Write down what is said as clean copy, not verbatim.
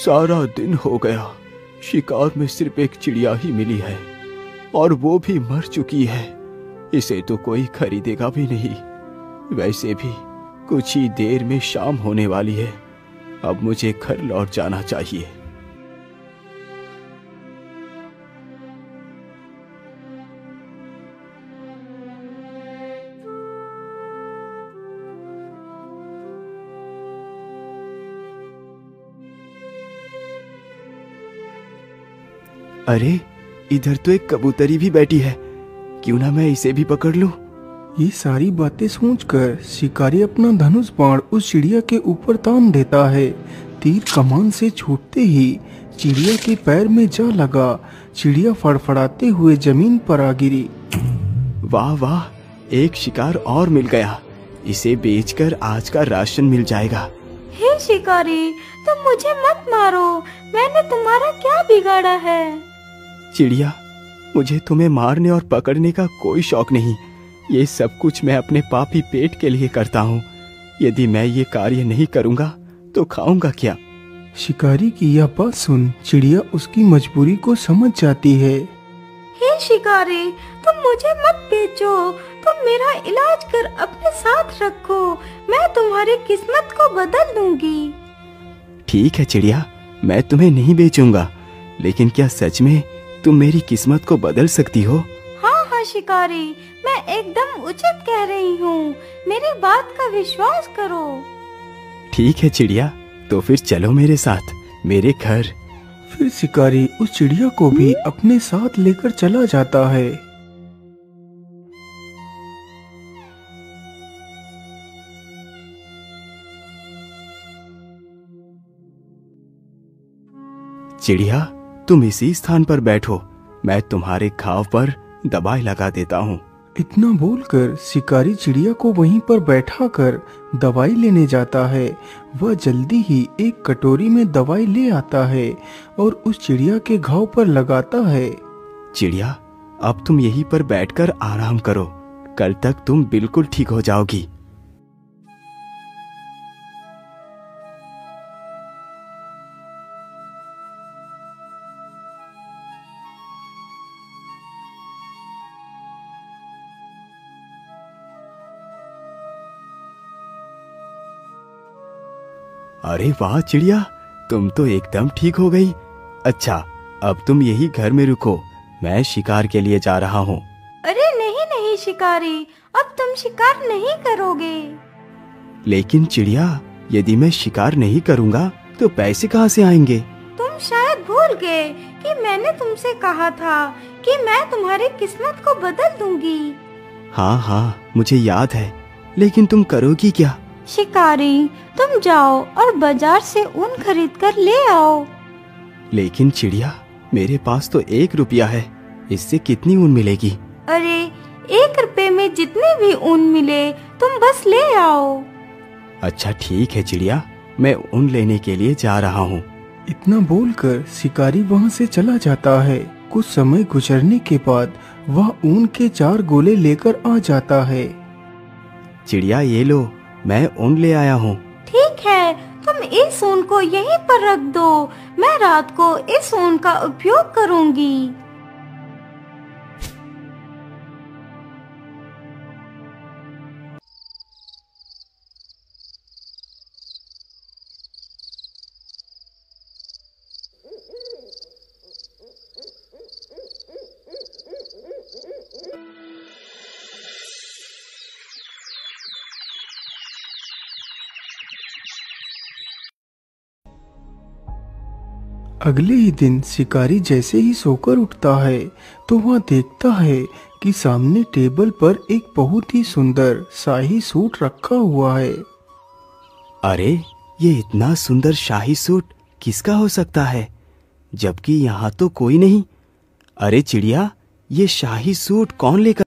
सारा दिन हो गया, शिकार में सिर्फ एक चिड़िया ही मिली है और वो भी मर चुकी है। इसे तो कोई खरीदेगा भी नहीं। वैसे भी कुछ ही देर में शाम होने वाली है। अब मुझे घर लौट जाना चाहिए। अरे, इधर तो एक कबूतरी भी बैठी है। क्यों ना मैं इसे भी पकड़ लूं? ये सारी बातें सोचकर शिकारी अपना धनुष बाण उस चिड़िया के ऊपर तान देता है। तीर कमान से छूटते ही चिड़िया के पैर में जा लगा। चिड़िया फड़फड़ाते हुए जमीन पर आ गिरी। वाह वाह, एक शिकार और मिल गया। इसे बेचकर आज का राशन मिल जाएगा। हे शिकारी, तुम मुझे मत मारो। मैंने तुम्हारा क्या बिगाड़ा है? चिड़िया, मुझे तुम्हें मारने और पकड़ने का कोई शौक नहीं। ये सब कुछ मैं अपने पापी पेट के लिए करता हूँ। यदि मैं ये कार्य नहीं करूँगा तो खाऊंगा क्या? शिकारी की यह बात सुन चिड़िया उसकी मजबूरी को समझ जाती है। हे शिकारी, तुम मुझे मत बेचो। तुम मेरा इलाज कर अपने साथ रखो। मैं तुम्हारी किस्मत को बदल दूंगी। ठीक है चिड़िया, मैं तुम्हें नहीं बेचूंगा। लेकिन क्या सच में तुम मेरी किस्मत को बदल सकती हो? हाँ हाँ शिकारी, मैं एकदम उचित कह रही हूँ। मेरी बात का विश्वास करो। ठीक है चिड़िया, तो फिर चलो मेरे साथ मेरे घर। फिर शिकारी उस चिड़िया को भी अपने साथ लेकर चला जाता है। चिड़िया, तुम इसी स्थान पर बैठो। मैं तुम्हारे घाव पर दवाई लगा देता हूँ। इतना बोलकर शिकारी चिड़िया को वहीं पर बैठाकर दवाई लेने जाता है। वह जल्दी ही एक कटोरी में दवाई ले आता है और उस चिड़िया के घाव पर लगाता है। चिड़िया, अब तुम यहीं पर बैठकर आराम करो। कल तक तुम बिल्कुल ठीक हो जाओगी। अरे वाह चिड़िया, तुम तो एकदम ठीक हो गई। अच्छा, अब तुम यही घर में रुको। मैं शिकार के लिए जा रहा हूँ। अरे नहीं नहीं शिकारी, अब तुम शिकार नहीं करोगे। लेकिन चिड़िया, यदि मैं शिकार नहीं करूँगा तो पैसे कहाँ से आएंगे? तुम शायद भूल गए कि मैंने तुमसे कहा था कि मैं तुम्हारी किस्मत को बदल दूंगी। हाँ हाँ, मुझे याद है। लेकिन तुम करोगी क्या? शिकारी, तुम जाओ और बाजार से ऊन खरीद कर ले आओ। लेकिन चिड़िया, मेरे पास तो 1 रुपया है। इससे कितनी ऊन मिलेगी? अरे, 1 रुपए में जितने भी ऊन मिले तुम बस ले आओ। अच्छा ठीक है चिड़िया, मैं ऊन लेने के लिए जा रहा हूँ। इतना बोलकर शिकारी वहाँ से चला जाता है। कुछ समय गुजरने के बाद वह ऊन के 4 गोले लेकर आ जाता है। चिड़िया, ये लो, मैं ऊन ले आया हूँ। ठीक है, तुम इस ऊन को यहीं पर रख दो। मैं रात को इस ऊन का उपयोग करूँगी। अगले ही दिन शिकारी जैसे ही सोकर उठता है तो वह देखता है कि सामने टेबल पर एक बहुत ही सुंदर शाही सूट रखा हुआ है। अरे, ये इतना सुंदर शाही सूट किसका हो सकता है, जबकि यहाँ तो कोई नहीं। अरे चिड़िया, ये शाही सूट कौन लेकर